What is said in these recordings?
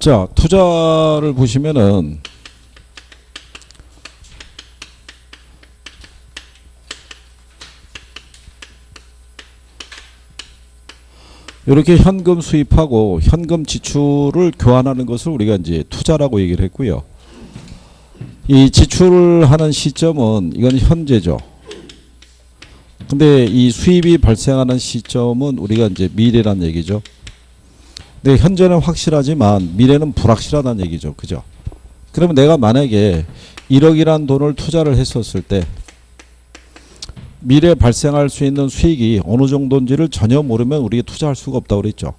자, 투자를 보시면은 이렇게 현금 수입하고 현금 지출을 교환하는 것을 우리가 이제 투자라고 얘기를 했고요. 이 지출을 하는 시점은 이건 현재죠. 근데 이 수입이 발생하는 시점은 우리가 이제 미래란 얘기죠. 근데 현재는 확실하지만 미래는 불확실하다는 얘기죠. 그죠? 그러면 내가 만약에 1억이란 돈을 투자를 했었을 때 미래에 발생할 수 있는 수익이 어느 정도인지를 전혀 모르면 우리가 투자할 수가 없다고 그랬죠.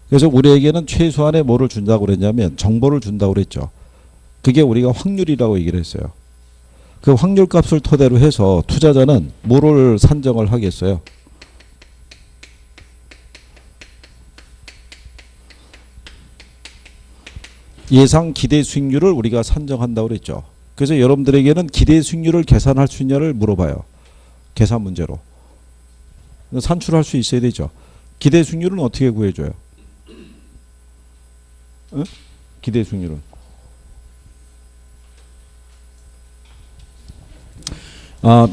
그래서 우리에게는 최소한의 뭐를 준다고 그랬냐면 정보를 준다고 그랬죠. 그게 우리가 확률이라고 얘기를 했어요. 그 확률 값을 토대로 해서 투자자는 뭐를 산정을 하겠어요? 예상 기대 수익률을 우리가 산정한다고 그랬죠. 그래서 여러분들에게는 기대 수익률을 계산할 수 있냐를 물어봐요. 계산 문제로. 산출할 수 있어야 되죠. 기대 수익률은 어떻게 구해줘요? 응? 기대 수익률은.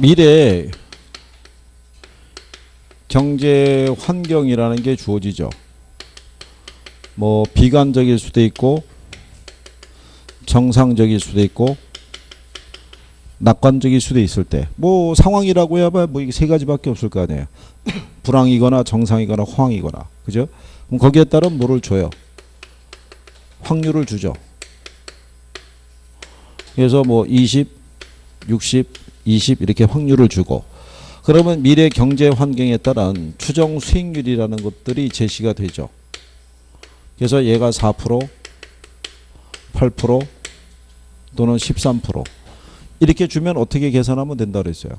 미래 경제 환경이라는 게 주어지죠. 뭐 비관적일 수도 있고 정상적일 수도 있고 낙관적일 수도 있을 때 뭐 상황이라고 해봐 뭐 이게 세 가지밖에 없을 거 아니에요. 불황이거나 정상이거나 호황이거나. 그죠? 그럼 거기에 따른 뭐를 줘요? 확률을 주죠. 그래서 뭐 20, 60, 20 이렇게 확률을 주고 그러면 미래 경제 환경에 따른 추정 수익률이라는 것들이 제시가 되죠. 그래서 얘가 4%, 8% 또는 13% 이렇게 주면 어떻게 계산하면 된다 그랬어요?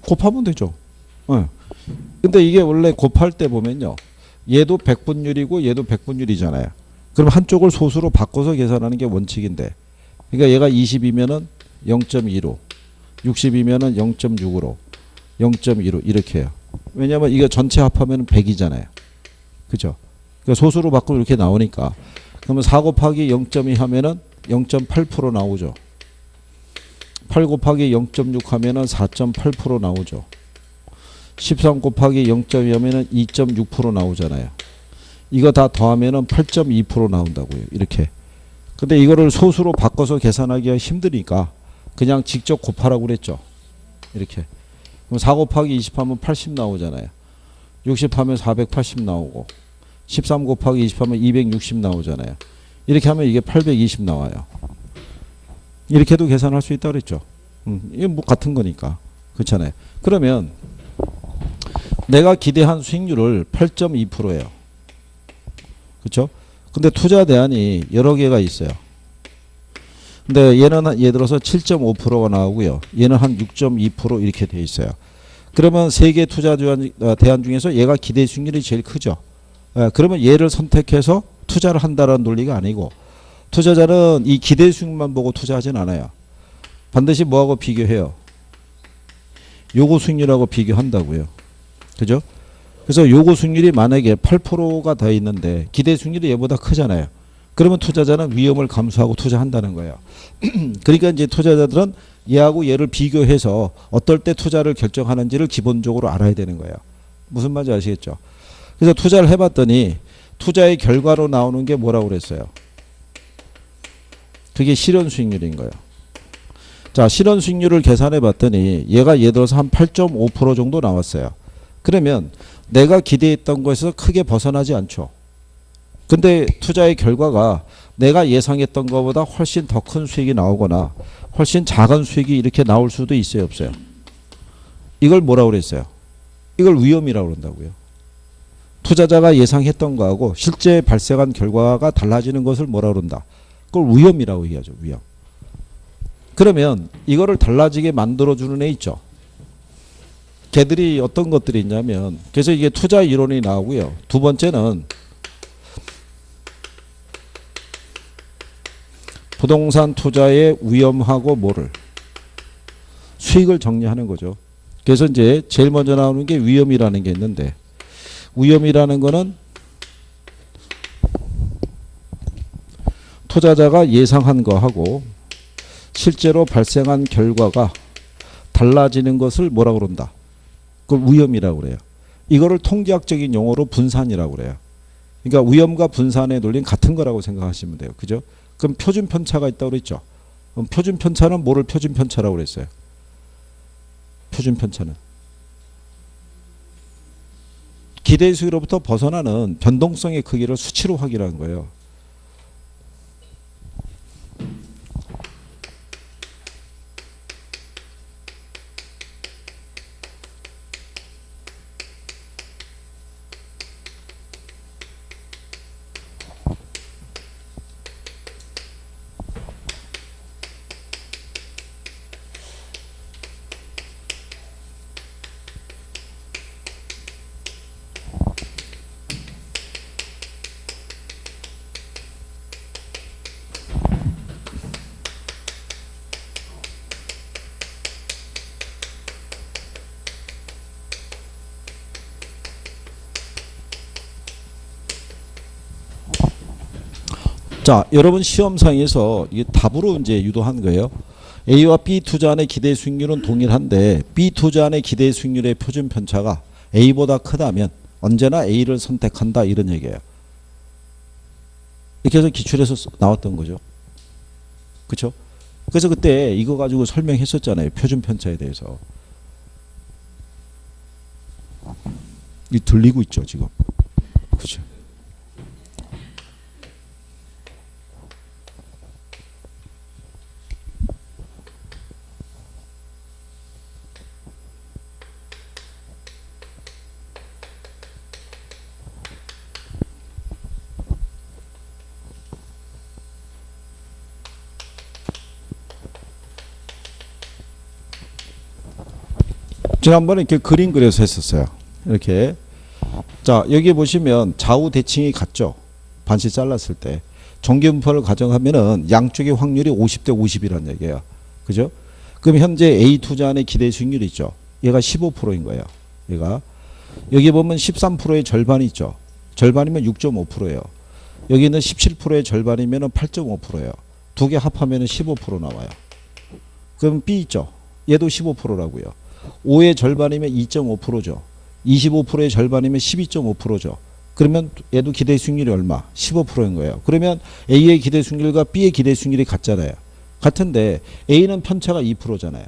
곱하면 되죠. 근데 이게 원래 곱할 때 보면요. 얘도 100분율이고 얘도 100분율이잖아요. 그럼 한쪽을 소수로 바꿔서 계산하는 게 원칙인데 그러니까 얘가 20이면은 0.2로 60이면은 0.6으로 0.2로 이렇게 해요. 왜냐하면 이거 전체 합하면 100이잖아요. 그죠? 그러니까 소수로 바꾸면 이렇게 나오니까 그러면 4 곱하기 0.2 하면은 0.8% 나오죠. 8 곱하기 0.6 하면은 4.8% 나오죠. 13 곱하기 0.2 하면은 2.6% 나오잖아요. 이거 다 더하면은 8.2% 나온다고요. 이렇게. 근데 이거를 소수로 바꿔서 계산하기가 힘드니까 그냥 직접 곱하라고 그랬죠. 이렇게. 그럼 4 곱하기 20 하면 80 나오잖아요. 60 하면 480 나오고 13 곱하기 20 하면 260 나오잖아요. 이렇게 하면 이게 820 나와요. 이렇게도 계산할 수 있다고 그랬죠. 이게 뭐 같은 거니까. 그렇잖아요. 그러면 내가 기대한 수익률을 8.2%예요. 그렇죠? 근데 투자 대안이 여러 개가 있어요. 근데 얘는 예를 들어서 7.5%가 나오고요. 얘는 한 6.2% 이렇게 돼 있어요. 그러면 세 개 투자 대안 중에서 얘가 기대 수익률이 제일 크죠. 그러면 얘를 선택해서 투자를 한다는 논리가 아니고 투자자는 이 기대 수익만 보고 투자하진 않아요. 반드시 뭐하고 비교해요? 요구 수익률하고 비교한다고요. 그죠? 그래서 요구 수익률이 만약에 8%가 더 있는데 기대 수익률이 얘보다 크잖아요. 그러면 투자자는 위험을 감수하고 투자한다는 거예요. 그러니까 이제 투자자들은 얘하고 얘를 비교해서 어떨 때 투자를 결정하는지를 기본적으로 알아야 되는 거예요. 무슨 말인지 아시겠죠? 그래서 투자를 해봤더니 투자의 결과로 나오는 게 뭐라고 그랬어요? 그게 실현 수익률인 거예요. 자, 실현 수익률을 계산해 봤더니 얘가 예를 들어서 한 8.5% 정도 나왔어요. 그러면 내가 기대했던 것에서 크게 벗어나지 않죠. 근데 투자의 결과가 내가 예상했던 것보다 훨씬 더 큰 수익이 나오거나 훨씬 작은 수익이 이렇게 나올 수도 있어요, 없어요? 이걸 뭐라고 그랬어요? 이걸 위험이라고 그런다고요. 투자자가 예상했던 거하고 실제 발생한 결과가 달라지는 것을 뭐라고 그런다? 그걸 위험이라고 얘기하죠. 위험. 그러면 이거를 달라지게 만들어주는 애 있죠. 걔들이 어떤 것들이 있냐면 그래서 이게 투자 이론이 나오고요. 두 번째는 부동산 투자의 위험하고 뭐를 수익을 정리하는 거죠. 그래서 이제 제일 먼저 나오는 게 위험이라는 게 있는데 위험이라는 거는 투자자가 예상한 거하고 실제로 발생한 결과가 달라지는 것을 뭐라고 그런다? 그걸 위험이라고 그래요. 이거를 통계학적인 용어로 분산이라고 그래요. 그러니까 위험과 분산의 논리는 같은 거라고 생각하시면 돼요. 그죠? 그럼 표준 편차가 있다고 그랬죠. 그럼 표준 편차는 뭐를 표준 편차라고 그랬어요? 표준 편차는 기대 수위로부터 벗어나는 변동성의 크기를 수치로 확인하는 거예요. 자, 여러분 시험상에서 이게 답으로 이제 유도한 거예요. A와 B 투자안의 기대 수익률은 동일한데 B 투자안의 기대 수익률의 표준 편차가 A보다 크다면 언제나 A를 선택한다 이런 얘기예요. 이렇게 해서 기출에서 나왔던 거죠. 그렇죠? 그래서 그때 이거 가지고 설명했었잖아요. 표준 편차에 대해서. 이 들리고 있죠, 지금. 그렇죠? 지난번에 이렇게 그림 그려서 했었어요. 이렇게. 자, 여기 보시면 좌우 대칭이 같죠. 반씩 잘랐을 때. 정기분포를 가정하면은 양쪽의 확률이 50대 50이라는 얘기예요. 그죠? 그럼 현재 A 투자안의 기대 수익률이 있죠. 얘가 15%인 거예요. 얘가. 여기 보면 13%의 절반이 있죠. 절반이면 6.5%예요. 여기는 17%의 절반이면 8.5%예요. 두 개 합하면 15% 나와요. 그럼 B 있죠. 얘도 15%라고요. 5의 절반이면 2.5%죠. 25%의 절반이면 12.5%죠. 그러면 얘도 기대 수익률이 얼마? 15%인 거예요. 그러면 A의 기대 수익률과 B의 기대 수익률이 같잖아요. 같은데 A는 편차가 2%잖아요.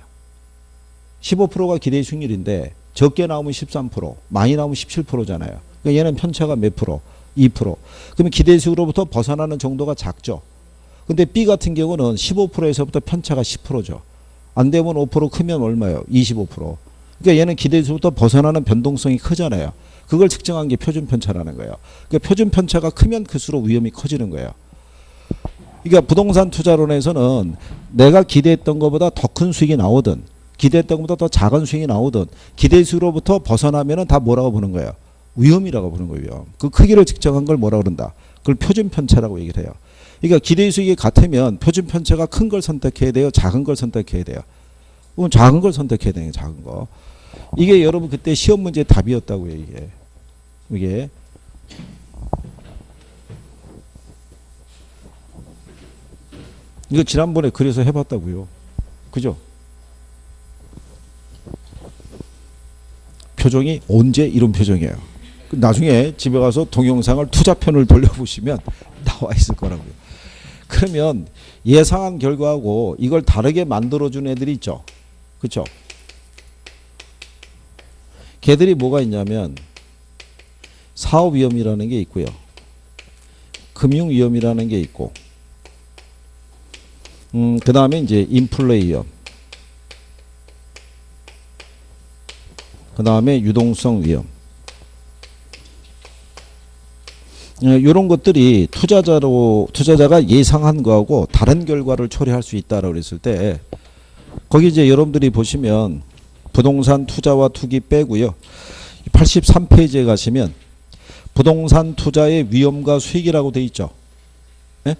15%가 기대 수익률인데 적게 나오면 13%, 많이 나오면 17%잖아요. 그러니까 얘는 편차가 몇 프로? 2%. 그러면 기대 수익으로부터 벗어나는 정도가 작죠. 근데 B 같은 경우는 15%에서부터 편차가 10%죠. 안 되면 5% 크면 얼마예요? 25%. 그러니까 얘는 기대수부터 벗어나는 변동성이 크잖아요. 그걸 측정한 게 표준 편차라는 거예요. 그러니까 표준 편차가 크면 클수록 위험이 커지는 거예요. 그러니까 부동산 투자론에서는 내가 기대했던 것보다 더 큰 수익이 나오든 기대했던 것보다 더 작은 수익이 나오든 기대수로부터 벗어나면은 다 뭐라고 보는 거예요? 위험이라고 보는 거예요. 그 크기를 측정한 걸 뭐라고 그런다? 그걸 표준 편차라고 얘기를 해요. 그러니까 기대 수익이 같으면 표준 편차가 큰 걸 선택해야 돼요? 작은 걸 선택해야 돼요? 그럼 작은 걸 선택해야 돼요. 작은 거. 이게 여러분 그때 시험 문제 답이었다고요. 이게. 이거 지난번에 그래서 해봤다고요. 그죠? 표정이 언제 이런 표정이에요. 나중에 집에 가서 동영상을 투자편을 돌려보시면 나와 있을 거라고요. 그러면 예상한 결과하고 이걸 다르게 만들어준 애들이 있죠. 그렇죠? 걔들이 뭐가 있냐면 사업위험이라는 게 있고요. 금융위험이라는 게 있고 그 다음에 이제 인플레 위험 그 다음에 유동성 위험 이런 것들이 투자자가 예상한 거하고 다른 결과를 초래할 수 있다라고 그랬을 때 거기 이제 여러분들이 보시면 부동산 투자와 투기 빼고요. 83페이지에 가시면 부동산 투자의 위험과 수익이라고 돼 있죠. 예?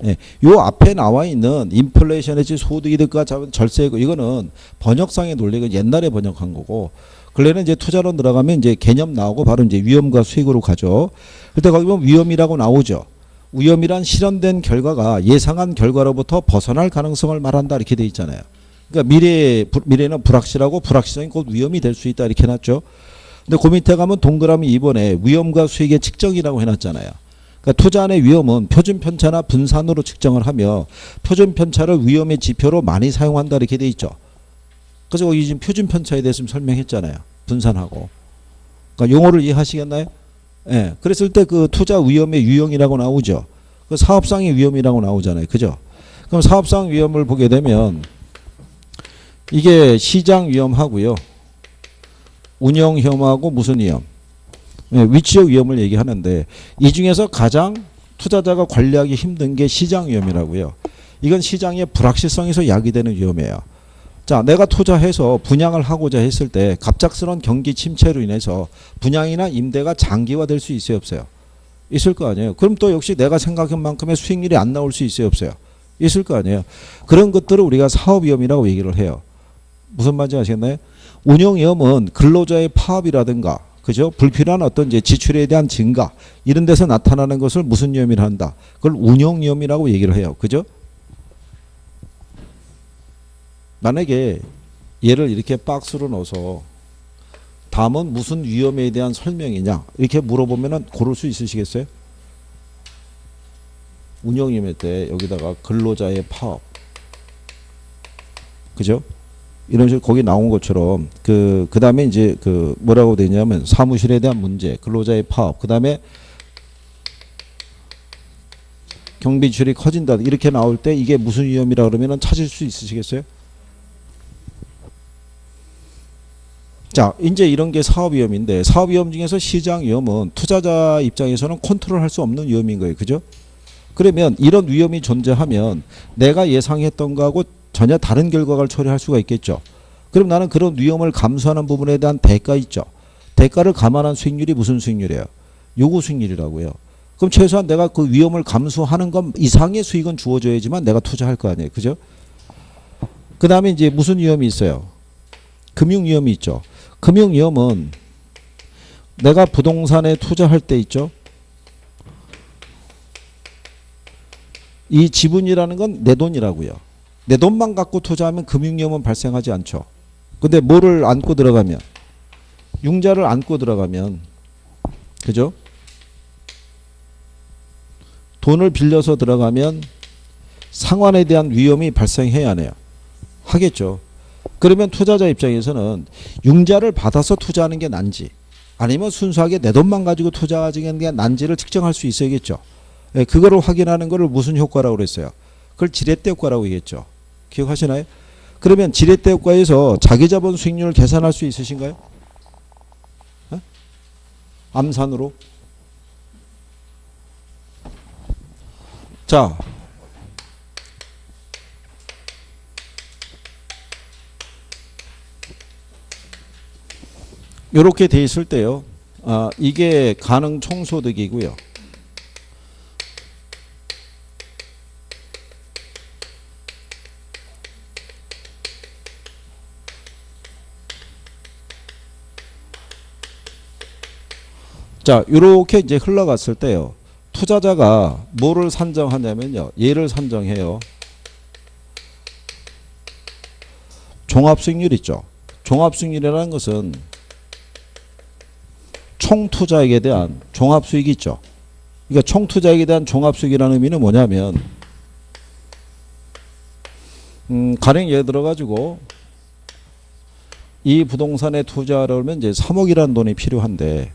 예. 요 앞에 나와 있는 인플레이션 해지 소득이득과 절세 이거는 번역상의 논리가 옛날에 번역한 거고 근래는 이제 투자론 들어가면 이제 개념 나오고 바로 이제 위험과 수익으로 가죠. 그때 거기 보면 위험이라고 나오죠. 위험이란 실현된 결과가 예상한 결과로부터 벗어날 가능성을 말한다 이렇게 돼 있잖아요. 그러니까 미래는 불확실하고 불확실성이 곧 위험이 될 수 있다 이렇게 해놨죠. 근데 그 밑에 가면 동그라미 2번에 위험과 수익의 측정이라고 해놨잖아요. 그러니까 투자안의 위험은 표준 편차나 분산으로 측정을 하며 표준 편차를 위험의 지표로 많이 사용한다 이렇게 돼 있죠. 그래서 여기 지금 표준 편차에 대해서 좀 설명했잖아요. 분산하고. 그러니까 용어를 이해하시겠나요? 예. 그랬을 때 그 투자 위험의 유형이라고 나오죠. 그 사업상의 위험이라고 나오잖아요. 그죠? 그럼 사업상 위험을 보게 되면 이게 시장 위험하고요. 운영 위험하고 무슨 위험? 예, 위치적 위험을 얘기하는데 이 중에서 가장 투자자가 관리하기 힘든 게 시장 위험이라고요. 이건 시장의 불확실성에서 야기되는 위험이에요. 자, 내가 투자해서 분양을 하고자 했을 때 갑작스러운 경기 침체로 인해서 분양이나 임대가 장기화될 수 있어요, 없어요? 있을 거 아니에요. 그럼 또 역시 내가 생각한 만큼의 수익률이 안 나올 수 있어요, 없어요? 있을 거 아니에요. 그런 것들을 우리가 사업 위험이라고 얘기를 해요. 무슨 말인지 아시겠나요? 운영 위험은 근로자의 파업이라든가, 그죠? 불필요한 어떤 이제 지출에 대한 증가 이런 데서 나타나는 것을 무슨 위험이라 한다. 그걸 운영 위험이라고 얘기를 해요. 그죠? 만약에 얘를 이렇게 박스로 넣어서 다음은 무슨 위험에 대한 설명이냐 이렇게 물어보면은 고를 수 있으시겠어요? 운영 위험일 때 여기다가 근로자의 파업, 그죠? 이런 식으로 거기 나온 것처럼 그 다음에 이제 그 뭐라고 되냐면 사무실에 대한 문제, 근로자의 파업, 그 다음에 경비 지출이 커진다 이렇게 나올 때 이게 무슨 위험이라 그러면은 찾을 수 있으시겠어요? 자, 이제 이런 게 사업 위험인데 사업 위험 중에서 시장 위험은 투자자 입장에서는 컨트롤할 수 없는 위험인 거예요. 그죠? 그러면 이런 위험이 존재하면 내가 예상했던 거하고 전혀 다른 결과를 초래할 수가 있겠죠. 그럼 나는 그런 위험을 감수하는 부분에 대한 대가 있죠. 대가를 감안한 수익률이 무슨 수익률이에요? 요구 수익률이라고요. 그럼 최소한 내가 그 위험을 감수하는 것 이상의 수익은 주어져야지만 내가 투자할 거 아니에요. 그죠? 그 다음에 이제 무슨 위험이 있어요? 금융 위험이 있죠. 금융 위험은 내가 부동산에 투자할 때 있죠. 이 지분이라는 건 내 돈이라고요. 내 돈만 갖고 투자하면 금융 위험은 발생하지 않죠. 근데 뭐를 안고 들어가면, 융자를 안고 들어가면, 그죠? 돈을 빌려서 들어가면 상환에 대한 위험이 발생해야 하네요. 하겠죠. 그러면 투자자 입장에서는 융자를 받아서 투자하는 게 난지 아니면 순수하게 내 돈만 가지고 투자하는 게 난지를 측정할 수 있어야겠죠. 예, 그거를 확인하는 거를 무슨 효과라고 그랬어요? 그걸 지렛대 효과라고 얘기했죠. 기억하시나요? 그러면 지렛대 효과에서 자기 자본 수익률을 계산할 수 있으신가요? 예? 암산으로? 자, 이렇게 돼 있을 때요. 이게 가능 총소득이고요. 자, 이렇게 이제 흘러갔을 때요. 투자자가 뭐를 산정하냐면요. 얘를 산정해요. 종합수익률 있죠. 종합수익률이라는 것은 총투자액에 대한 종합수익이 있죠. 그러니까 총투자액에 대한 종합수익이라는 의미는 뭐냐면 가령 예를 들어 가지고 이 부동산에 투자하려면 이제 3억이라는 돈이 필요한데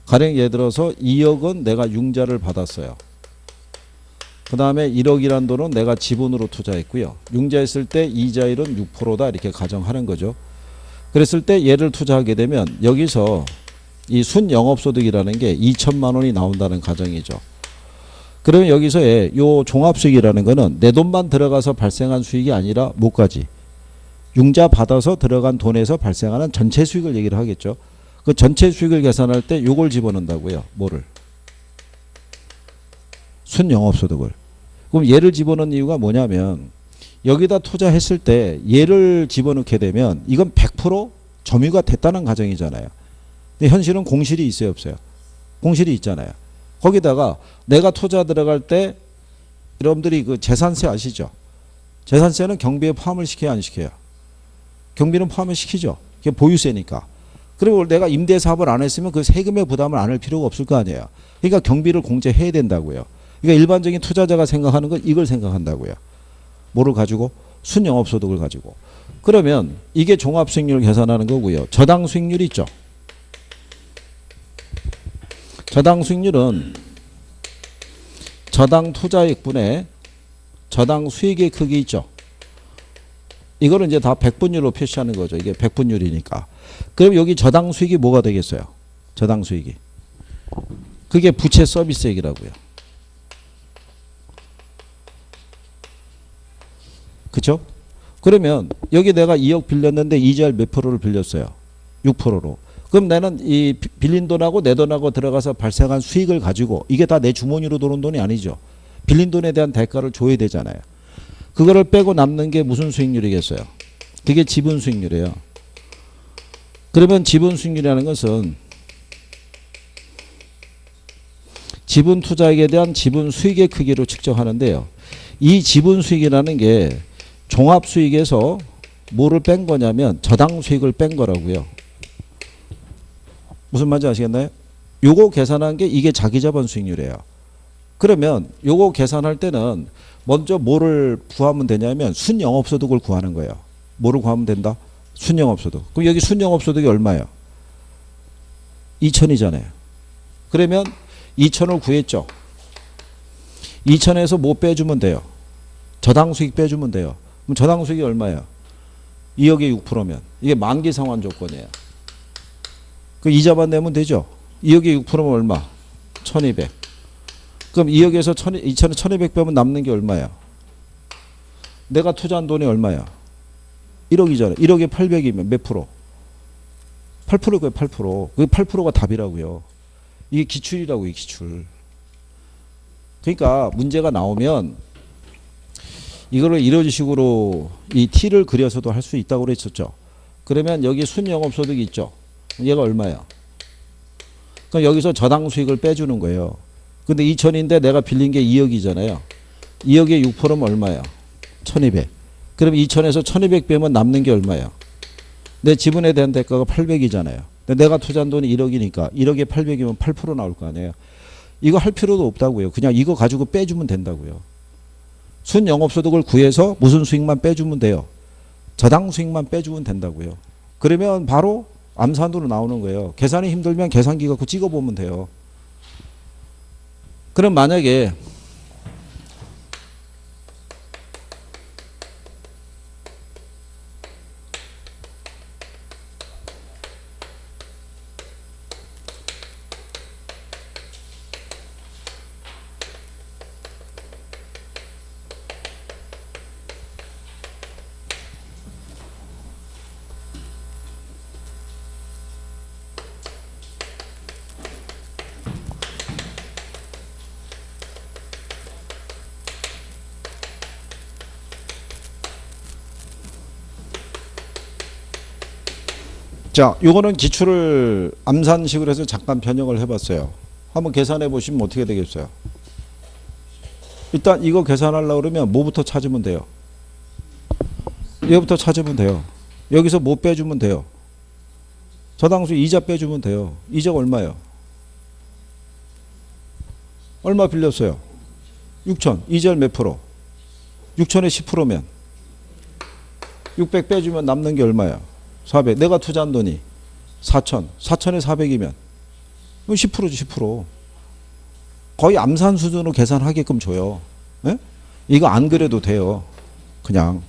가령 예를 들어서 2억은 내가 융자를 받았어요. 그 다음에 1억이라는 돈은 내가 지분으로 투자했고요. 융자했을 때 이자율은 6%다 이렇게 가정하는 거죠. 그랬을 때 얘를 투자하게 되면 여기서 이 순영업소득이라는 게 2천만 원이 나온다는 가정이죠. 그러면 여기서의 요 종합수익이라는 거는 내 돈만 들어가서 발생한 수익이 아니라 뭐까지? 융자 받아서 들어간 돈에서 발생하는 전체 수익을 얘기를 하겠죠. 그 전체 수익을 계산할 때 요걸 집어넣는다고요. 뭐를? 순영업소득을. 그럼 얘를 집어넣는 이유가 뭐냐면 여기다 투자했을 때 얘를 집어넣게 되면 이건 100% 점유가 됐다는 가정이잖아요. 근데 현실은 공실이 있어요, 없어요? 공실이 있잖아요. 거기다가 내가 투자 들어갈 때 여러분들이 그 재산세 아시죠? 재산세는 경비에 포함을 시켜야 안 시켜요? 경비는 포함을 시키죠. 그게 보유세니까. 그리고 내가 임대사업을 안 했으면 그 세금의 부담을 안 할 필요가 없을 거 아니에요. 그러니까 경비를 공제해야 된다고요. 그러니까 일반적인 투자자가 생각하는 건 이걸 생각한다고요. 뭐를 가지고? 순영업소득을 가지고. 그러면 이게 종합수익률을 계산하는 거고요. 저당 수익률 있죠. 저당 수익률은 저당 투자액분의 저당 수익의 크기 있죠. 이거는 이제 다 백분율로 표시하는 거죠. 이게 백분율이니까. 그럼 여기 저당 수익이 뭐가 되겠어요? 저당 수익이. 그게 부채 서비스액이라고요. 그쵸? 그러면 여기 내가 2억 빌렸는데 이자를 몇 프로를 빌렸어요? 6%로. 그럼 나는 이 빌린 돈하고 내 돈하고 들어가서 발생한 수익을 가지고 이게 다 내 주머니로 들어온 돈이 아니죠. 빌린 돈에 대한 대가를 줘야 되잖아요. 그거를 빼고 남는 게 무슨 수익률이겠어요? 그게 지분 수익률이에요. 그러면 지분 수익률이라는 것은 지분 투자액에 대한 지분 수익의 크기로 측정하는데요. 이 지분 수익이라는 게 종합 수익에서 뭐를 뺀 거냐면 저당 수익을 뺀 거라고요. 무슨 말인지 아시겠나요? 요거 계산한 게 이게 자기자본 수익률이에요. 그러면 요거 계산할 때는 먼저 뭐를 구하면 되냐면 순영업소득을 구하는 거예요. 뭐를 구하면 된다? 순영업소득. 그럼 여기 순영업소득이 얼마예요? 2천이잖아요. 그러면 2천을 구했죠. 2천에서 뭐 빼주면 돼요? 저당 수익 빼주면 돼요. 그럼 저당 수익이 얼마예요? 2억에 6%면 이게 만기 상환 조건이에요. 그 이자만 내면 되죠. 2억에 6%면 얼마? 1200. 그럼 2억에서 2천에 1200 빼면 남는 게 얼마야? 내가 투자한 돈이 얼마야? 1억이잖아요. 1억에 800이면 몇 프로? 8%고요. 8%. 그게 8%가 답이라고요. 이게 기출이라고요. 기출. 그러니까 문제가 나오면 이거를 이런 식으로 이 T를 그려서도 할 수 있다고 그랬었죠. 그러면 여기 순영업소득이 있죠. 얘가 얼마야? 그럼 여기서 저당 수익을 빼주는 거예요. 근데 2천인데 내가 빌린 게 2억이잖아요. 2억에 6%면 얼마야? 1200. 그럼 2천에서 1200 빼면 남는 게 얼마야? 내 지분에 대한 대가가 800이잖아요. 근데 내가 투자한 돈이 1억이니까 1억에 800이면 8% 나올 거 아니에요. 이거 할 필요도 없다고요. 그냥 이거 가지고 빼주면 된다고요. 순영업소득을 구해서 무슨 수익만 빼주면 돼요. 저당 수익만 빼주면 된다고요. 그러면 바로 암산으로 나오는 거예요. 계산이 힘들면 계산기 갖고 찍어보면 돼요. 그럼 만약에 자, 요거는 기출을 암산식으로 해서 잠깐 변형을 해봤어요. 한번 계산해 보시면 어떻게 되겠어요? 일단 이거 계산하려고 그러면 뭐부터 찾으면 돼요? 얘부터 찾으면 돼요. 여기서 뭐 빼주면 돼요? 저당수 이자 빼주면 돼요. 이자가 얼마예요? 얼마 빌렸어요? 6천. 이자를 몇 프로? 6천에 10%면 600 빼주면 남는 게 얼마야? 400. 내가 투자한 돈이 4천. 4천에 400이면 10%지 10%. 거의 암산 수준으로 계산하게끔 줘요. 네? 이거 안 그래도 돼요. 그냥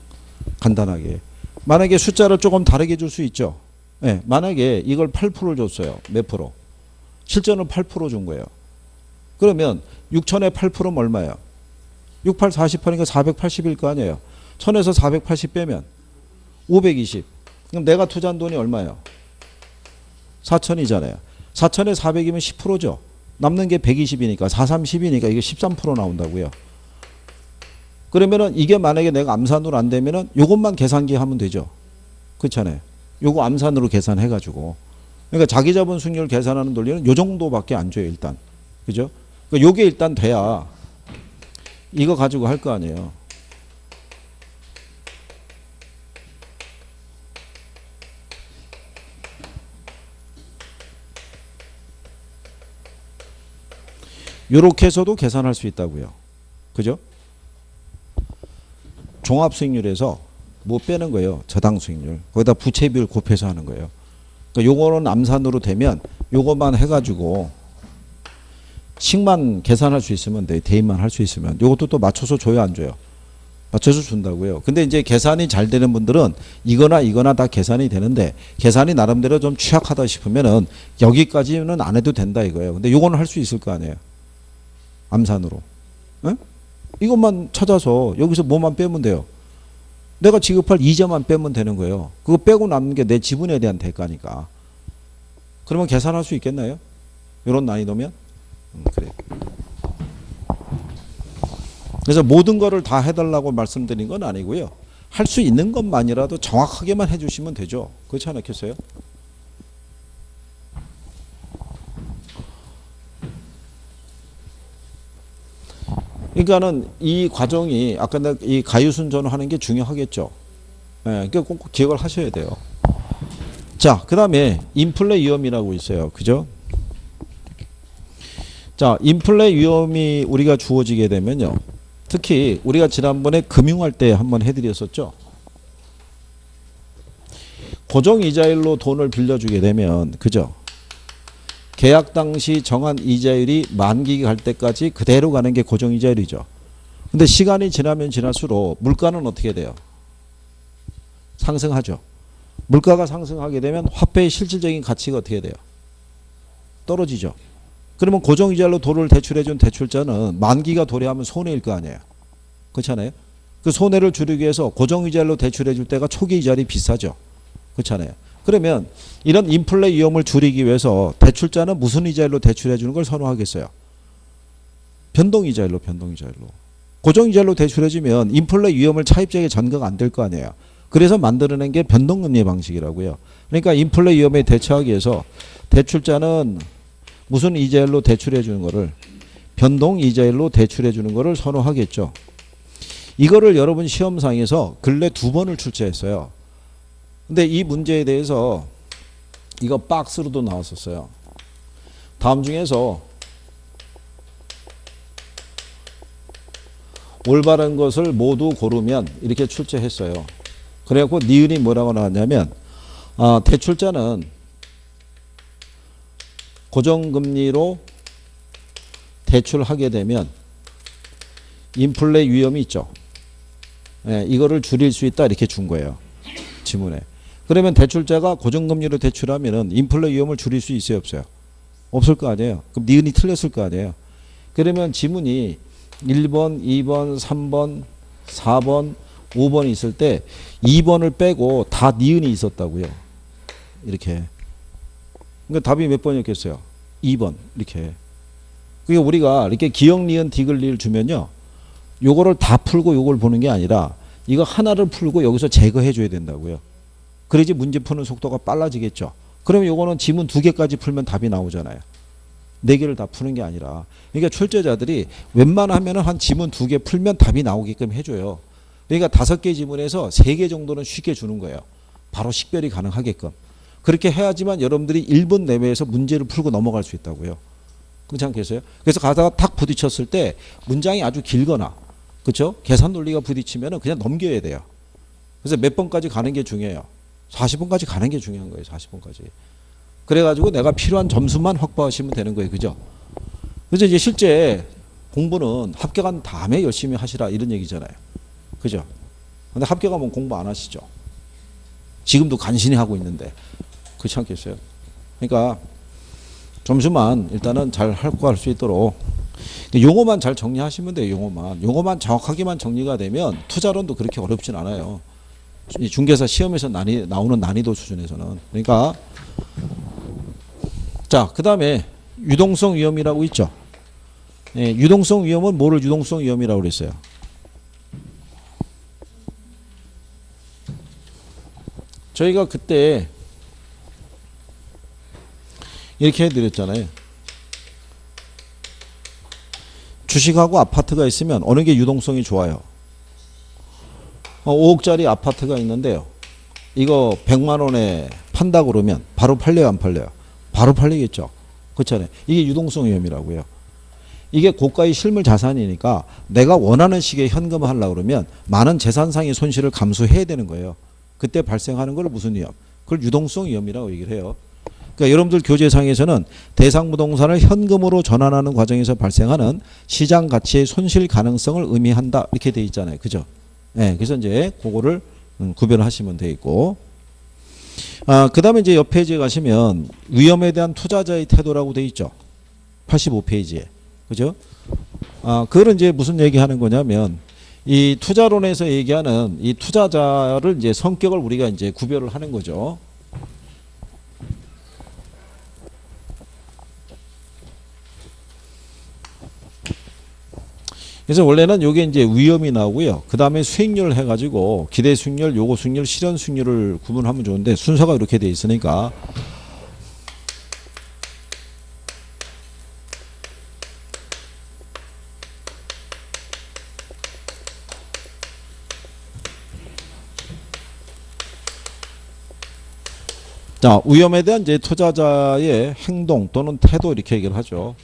간단하게. 만약에 숫자를 조금 다르게 줄 수 있죠. 네. 만약에 이걸 8%를 줬어요. 몇 프로? 실전을 8%준 거예요. 그러면 6천에 8%면 얼마예요? 68, 40하니까 480일 거 아니에요. 1000에서 480 빼면 520. 그럼 내가 투자한 돈이 얼마예요? 4천이잖아요. 4천에 400이면 10%죠. 남는 게 120이니까 430이니까 이게 13% 나온다고요. 그러면은 이게 만약에 내가 암산으로 안 되면은 요것만 계산기 하면 되죠. 그렇잖아요. 요거 암산으로 계산해 가지고. 그러니까 자기자본 수익률 계산하는 논리는 요 정도밖에 안 줘요, 일단. 그죠? 그러니까 요게 일단 돼야 이거 가지고 할 거 아니에요. 요렇게 해서도 계산할 수 있다고요. 그죠? 종합수익률에서 뭐 빼는 거예요. 저당 수익률. 거기다 부채 비율 곱해서 하는 거예요. 그러니까 요거는 암산으로 되면 요것만 해가지고 식만 계산할 수 있으면 돼. 대입만 할 수 있으면. 요것도 또 맞춰서 줘요, 안 줘요? 맞춰서 준다고요. 근데 이제 계산이 잘 되는 분들은 이거나 다 계산이 되는데 계산이 나름대로 좀 취약하다 싶으면은 여기까지는 안 해도 된다 이거예요. 근데 요거는 할 수 있을 거 아니에요. 암산으로. 에? 이것만 찾아서 여기서 뭐만 빼면 돼요. 내가 지급할 이자만 빼면 되는 거예요. 그거 빼고 남는 게 내 지분에 대한 대가니까. 그러면 계산할 수 있겠나요? 이런 난이도면? 그래. 그래서 모든 거를 다 해달라고 말씀드린 건 아니고요. 할 수 있는 것만이라도 정확하게만 해주시면 되죠. 그렇지 않겠어요? 그러니까는 이 과정이 아까 이 가유순전을 하는 게 중요하겠죠. 예, 그러니까 꼭 기억을 하셔야 돼요. 자, 그 다음에 인플레 위험이라고 있어요. 그죠? 자, 인플레 위험이 우리가 주어지게 되면요. 특히 우리가 지난번에 금융할 때 한번 해드렸었죠. 고정이자율로 돈을 빌려주게 되면, 그죠? 계약 당시 정한 이자율이 만기 갈 때까지 그대로 가는 게 고정이자율이죠. 근데 시간이 지나면 지날수록 물가는 어떻게 돼요? 상승하죠. 물가가 상승하게 되면 화폐의 실질적인 가치가 어떻게 돼요? 떨어지죠. 그러면 고정이자율로 돈을 대출해준 대출자는 만기가 도래하면 손해일 거 아니에요. 그렇잖아요. 그 손해를 줄이기 위해서 고정이자율로 대출해줄 때가 초기 이자율이 비싸죠. 그렇잖아요. 그러면 이런 인플레 위험을 줄이기 위해서 대출자는 무슨 이자율로 대출해 주는 걸 선호하겠어요? 변동이자율로. 고정이자율로 대출해 주면 인플레 위험을 차입자에게 전가가 안 될 거 아니에요. 그래서 만들어낸 게 변동금리 방식이라고요. 그러니까 인플레 위험에 대처하기 위해서 대출자는 무슨 이자율로 대출해 주는 거를 변동이자율로 대출해 주는 거를 선호하겠죠. 이거를 여러분 시험상에서 근래 2번을 출제했어요. 근데 이 문제에 대해서 이거 박스로도 나왔었어요. 다음 중에서 올바른 것을 모두 고르면 이렇게 출제했어요. 그래갖고 니은이 뭐라고 나왔냐면 대출자는 고정금리로 대출하게 되면 인플레 위험이 있죠. 예, 이거를 줄일 수 있다 이렇게 준 거예요. 지문에. 그러면 대출자가 고정금리로 대출하면은 인플레 위험을 줄일 수 있어요, 없어요? 없을 거 아니에요. 그럼 니은이 틀렸을 거 아니에요. 그러면 지문이 1번, 2번, 3번, 4번, 5번 있을 때 2번을 빼고 다 니은이 있었다고요. 이렇게. 그러니까 답이 몇 번이었겠어요? 2번. 이렇게. 그러니까 우리가 이렇게 기역, 니은, 디귿 주면요. 요거를 다 풀고 요걸 보는 게 아니라 이거 하나를 풀고 여기서 제거해 줘야 된다고요. 그래야지 문제 푸는 속도가 빨라지겠죠. 그러면 요거는 지문 2개까지 풀면 답이 나오잖아요. 4개를 다 푸는 게 아니라. 그러니까 출제자들이 웬만하면 한 지문 2개 풀면 답이 나오게끔 해줘요. 그러니까 5개 지문에서 3개 정도는 쉽게 주는 거예요. 바로 식별이 가능하게끔. 그렇게 해야지만 여러분들이 1분 내외에서 문제를 풀고 넘어갈 수 있다고요. 그렇지 않겠어요? 그래서 가다가 탁 부딪혔을 때 문장이 아주 길거나 그렇죠? 계산 논리가 부딪히면 그냥 넘겨야 돼요. 그래서 몇 번까지 가는 게 중요해요. 40번까지 가는 게 중요한 거예요. 40번까지. 그래가지고 내가 필요한 점수만 확보하시면 되는 거예요. 그죠? 그래서 이제 실제 공부는 합격한 다음에 열심히 하시라 이런 얘기잖아요. 그죠? 근데 합격하면 공부 안 하시죠. 지금도 간신히 하고 있는데. 그렇지 않겠어요? 그러니까 점수만 일단은 잘 확보할 수 있도록 용어만 잘 정리하시면 돼요. 용어만 정확하게만 정리가 되면 투자론도 그렇게 어렵진 않아요. 중개사 시험에서 나오는 난이도 수준에서는. 그러니까 자, 그 다음에 유동성 위험이라고 있죠. 예, 유동성 위험은 뭐를 유동성 위험이라고 그랬어요? 저희가 그때 이렇게 해드렸잖아요. 주식하고 아파트가 있으면 어느 게 유동성이 좋아요? 5억짜리 아파트가 있는데요. 이거 100만 원에 판다 그러면 바로 팔려요, 안 팔려요? 바로 팔리겠죠. 그렇잖아요. 이게 유동성 위험이라고요. 이게 고가의 실물 자산이니까 내가 원하는 식의 현금을 하려고 그러면 많은 재산상의 손실을 감수해야 되는 거예요. 그때 발생하는 걸 무슨 위험? 그걸 유동성 위험이라고 얘기를 해요. 그러니까 여러분들 교재상에서는 대상 부동산을 현금으로 전환하는 과정에서 발생하는 시장 가치의 손실 가능성을 의미한다 이렇게 돼 있잖아요. 그죠? 네, 그래서 이제 그거를 구별하시면 돼 있고, 그 다음에 이제 옆 페이지에 가시면 위험에 대한 투자자의 태도라고 돼 있죠. 85페이지에. 그죠? 그거는 이제 무슨 얘기하는 거냐면 이 투자론에서 얘기하는 이 투자자를 이제 성격을 우리가 이제 구별을 하는 거죠. 그래서 원래는 요게 이제 위험이 나오고요. 그 다음에 수익률 해가지고 기대 수익률, 요구 수익률, 실현 수익률을 구분하면 좋은데 순서가 이렇게 돼 있으니까 자, 위험에 대한 이제 투자자의 행동 또는 태도 이렇게 얘기를 하죠.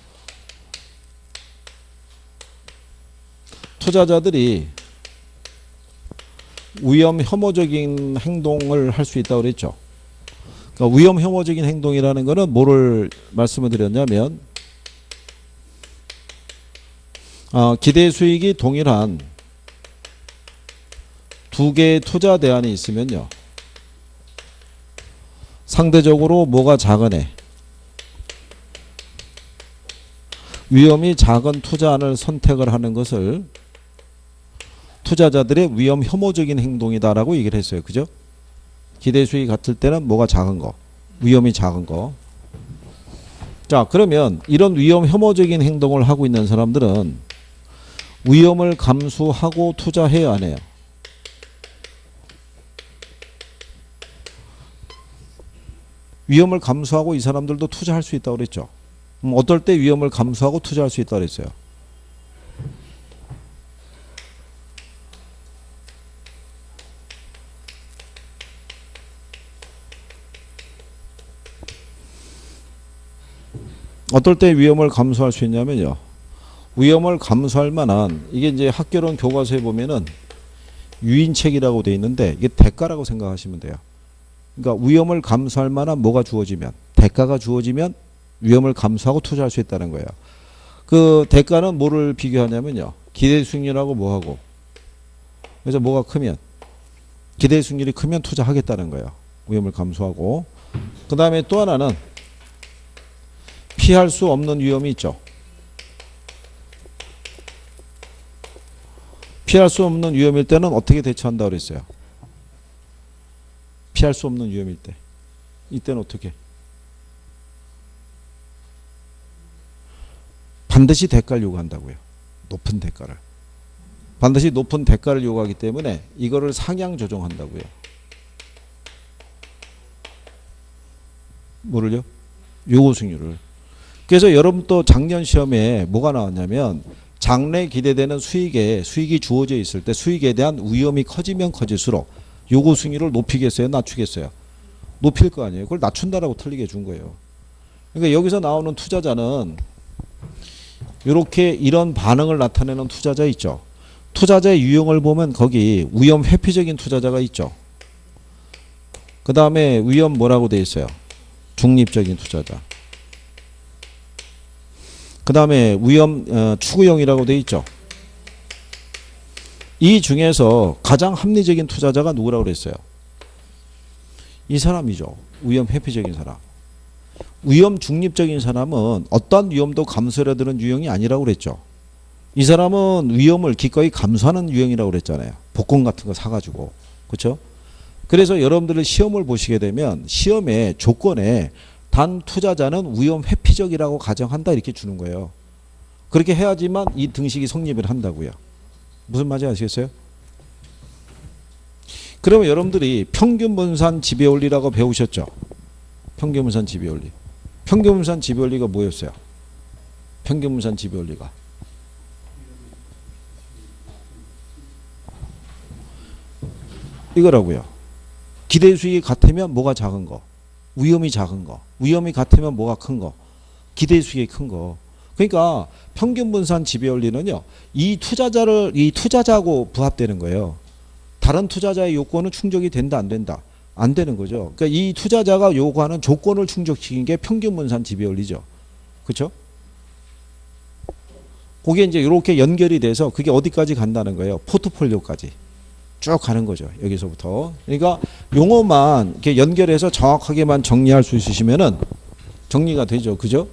투자자들이 위험 혐오적인 행동을 할 수 있다고 그랬죠. 그러니까 위험 혐오적인 행동이라는 것은 뭐를 말씀을 드렸냐면 기대 수익이 동일한 두 개의 투자 대안이 있으면요. 상대적으로 뭐가 작은 애, 위험이 작은 투자안을 선택을 하는 것을 투자자들의 위험 혐오적인 행동이다라고 얘기를 했어요. 그죠? 기대 수익이 같을 때는 뭐가 작은 거, 위험이 작은 거. 자, 그러면 이런 위험 혐오적인 행동을 하고 있는 사람들은 위험을 감수하고 투자해야 안 해요? 위험을 감수하고 이 사람들도 투자할 수 있다고 그랬죠. 어떨 때 위험을 감수하고 투자할 수 있다고 그랬어요? 어떨 때 위험을 감수할 수 있냐면요. 위험을 감수할 만한 이게 이제 학교론 교과서에 보면은 유인책이라고 돼 있는데 이게 대가라고 생각하시면 돼요. 그러니까 위험을 감수할 만한 뭐가 주어지면 대가가 주어지면 위험을 감수하고 투자할 수 있다는 거예요. 그 대가는 뭐를 비교하냐면요. 기대 수익률하고 뭐하고. 그래서 뭐가 크면 기대 수익률이 크면 투자하겠다는 거예요. 위험을 감수하고. 그 다음에 또 하나는 피할 수 없는 위험이 있죠. 피할 수 없는 위험일 때는 어떻게 대처한다고 그랬어요? 피할 수 없는 위험일 때. 이때는 어떻게? 반드시 대가를 요구한다고요. 높은 대가를. 반드시 높은 대가를 요구하기 때문에 이거를 상향 조정한다고요. 뭐를요? 요구 수익률을. 그래서 여러분 또 작년 시험에 뭐가 나왔냐면 장래 기대되는 수익이 주어져 있을 때 수익에 대한 위험이 커지면 커질수록 요구 수익률을 높이겠어요? 낮추겠어요? 높일 거 아니에요. 그걸 낮춘다라고 틀리게 준 거예요. 그러니까 여기서 나오는 투자자는 이렇게 이런 반응을 나타내는 투자자 있죠. 투자자의 유형을 보면 거기 위험 회피적인 투자자가 있죠. 그 다음에 위험 뭐라고 돼 있어요? 중립적인 투자자. 그 다음에 위험 추구형이라고 돼 있죠. 이 중에서 가장 합리적인 투자자가 누구라고 그랬어요? 이 사람이죠. 위험 회피적인 사람. 위험 중립적인 사람은 어떠한 위험도 감수해야 되는 유형이 아니라고 그랬죠. 이 사람은 위험을 기꺼이 감수하는 유형이라고 그랬잖아요. 복권 같은 거 사가지고. 그렇죠? 그래서 여러분들이 시험을 보시게 되면 시험의 조건에 단 투자자는 위험 회피적이라고 가정한다 이렇게 주는 거예요. 그렇게 해야지만 이 등식이 성립을 한다고요. 무슨 말인지 아시겠어요? 그러면 여러분들이 평균분산 지배원리라고 배우셨죠? 평균분산 지배원리. 평균분산 지배원리가 뭐였어요? 평균분산 지배원리가 이거라고요. 기대 수익이 같으면 뭐가 작은 거? 위험이 작은 거. 위험이 같으면 뭐가 큰 거? 기대 수익이 큰 거. 그러니까 평균 분산 지배 원리는요. 이 투자자하고 부합되는 거예요. 다른 투자자의 요건은 충족이 된다 안 된다? 안 되는 거죠. 그러니까 이 투자자가 요구하는 조건을 충족시킨 게 평균 분산 지배 원리죠. 그렇죠? 그게 이제 이렇게 연결이 돼서 그게 어디까지 간다는 거예요? 포트폴리오까지 쭉 가는 거죠. 여기서부터. 그러니까 용어만 이렇게 연결해서 정확하게만 정리할 수 있으시면은 정리가 되죠. 그죠?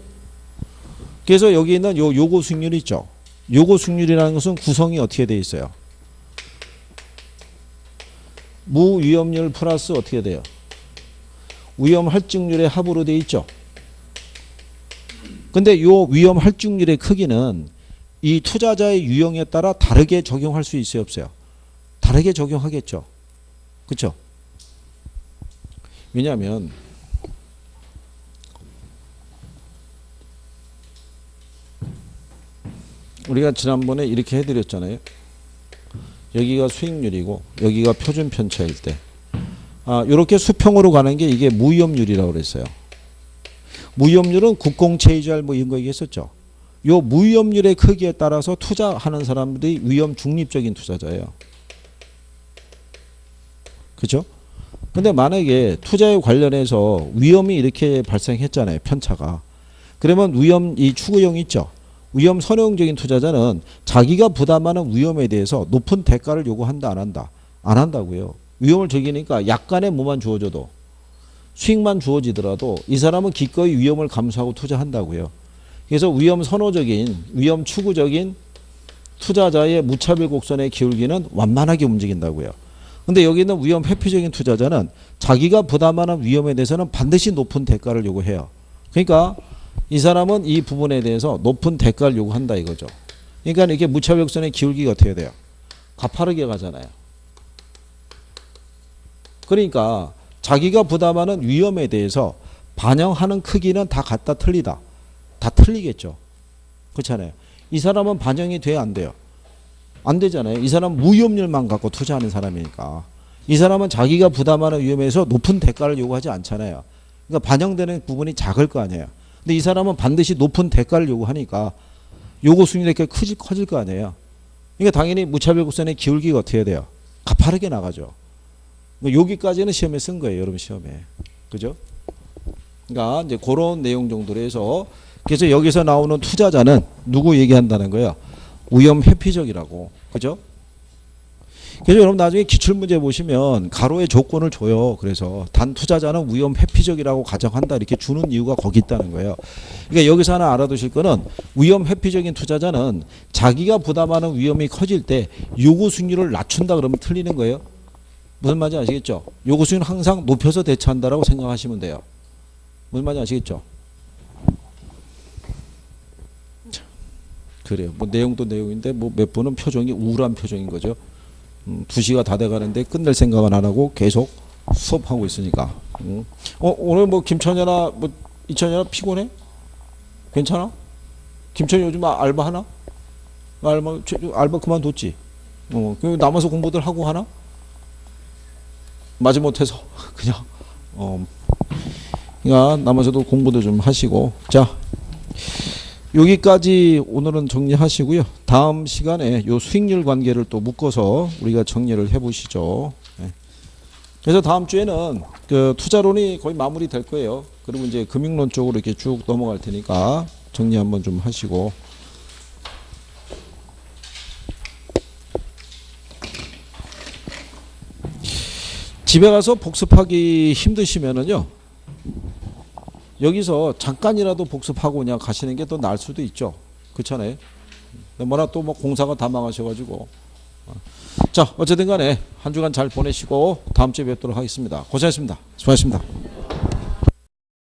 그래서 여기 있는 요 요고 수익률 있죠. 요고 수익률이라는 것은 구성이 어떻게 돼 있어요? 무위험률 플러스 어떻게 돼요? 위험 할증률의 합으로 돼 있죠. 근데 요 위험 할증률의 크기는 이 투자자의 유형에 따라 다르게 적용할 수 있어요, 없어요? 다르게 적용하겠죠. 그렇죠? 왜냐하면 우리가 지난번에 이렇게 해드렸잖아요. 여기가 수익률이고 여기가 표준 편차일 때 이렇게 수평으로 가는 게 이게 무위험률이라고 그랬어요. 무위험률은 국공채이주알 뭐 이런 거 얘기했었죠. 요 무위험률의 크기에 따라서 투자하는 사람들이 위험 중립적인 투자자예요. 그렇죠? 근데 만약에 투자에 관련해서 위험이 이렇게 발생했잖아요. 편차가. 그러면 위험 이 추구형 있죠. 위험 선호형적인 투자자는 자기가 부담하는 위험에 대해서 높은 대가를 요구한다 안 한다? 안 한다고요. 위험을 즐기니까 약간의 뭐만 주어져도 수익만 주어지더라도 이 사람은 기꺼이 위험을 감수하고 투자한다고요. 그래서 위험 선호적인 위험 추구적인 투자자의 무차별 곡선의 기울기는 완만하게 움직인다고요. 근데 여기 있는 위험 회피적인 투자자는 자기가 부담하는 위험에 대해서는 반드시 높은 대가를 요구해요. 그러니까 이 사람은 이 부분에 대해서 높은 대가를 요구한다 이거죠. 그러니까 이렇게 무차별선의 기울기가 어떻게 돼요? 가파르게 가잖아요. 그러니까 자기가 부담하는 위험에 대해서 반영하는 크기는 다 같다 틀리다. 다 틀리겠죠. 그렇잖아요. 이 사람은 반영이 돼야 안 돼요. 안 되잖아요. 이 사람은 무위험률만 갖고 투자하는 사람이니까. 이 사람은 자기가 부담하는 위험에서 높은 대가를 요구하지 않잖아요. 그러니까 반영되는 부분이 작을 거 아니에요. 근데 이 사람은 반드시 높은 대가를 요구하니까 요구 수익률이 이렇게 커질 거 아니에요. 그러니까 당연히 무차별 곡선의 기울기가 어떻게 돼요? 가파르게 나가죠. 여기까지는 시험에 쓴 거예요. 여러분 시험에. 그죠? 그러니까 이제 그런 내용 정도로 해서 그래서 여기서 나오는 투자자는 누구 얘기한다는 거예요? 위험 회피적이라고. 그죠? 그래서 여러분 나중에 기출문제 보시면 가로의 조건을 줘요. 그래서 단 투자자는 위험 회피적이라고 가정한다 이렇게 주는 이유가 거기 있다는 거예요. 그러니까 여기서 하나 알아두실 거는 위험 회피적인 투자자는 자기가 부담하는 위험이 커질 때 요구 수익률을 낮춘다 그러면 틀리는 거예요. 무슨 말인지 아시겠죠? 요구 수익률 항상 높여서 대처한다라고 생각하시면 돼요. 무슨 말인지 아시겠죠? 그래요. 뭐 내용도 내용인데 뭐 몇 분은 표정이 우울한 표정인 거죠. 2시가 다 돼가는데 끝낼 생각은 안 하고 계속 수업하고 있으니까. 오늘 뭐 김천현아 뭐 이천현아 피곤해? 괜찮아? 김천이 요즘 알바 하나? 알바 그만뒀지. 그 남아서 공부들 하고 하나? 마지못해서 그냥 그러니까 남아서도 공부도 좀 하시고. 자, 여기까지 오늘은 정리하시고요. 다음 시간에 요 수익률 관계를 또 묶어서 우리가 정리를 해보시죠. 네. 그래서 다음 주에는 그 투자론이 거의 마무리 될 거예요. 그리고 이제 금융론 쪽으로 이렇게 쭉 넘어갈 테니까 정리 한번 좀 하시고. 집에 가서 복습하기 힘드시면은요. 여기서 잠깐이라도 복습하고 그냥 가시는 게 더 나을 수도 있죠. 그렇잖아요. 뭐나 또 뭐 공사가 다 망하셔가지고. 자, 어쨌든 간에 한 주간 잘 보내시고 다음 주에 뵙도록 하겠습니다. 고생하셨습니다. 수고하셨습니다.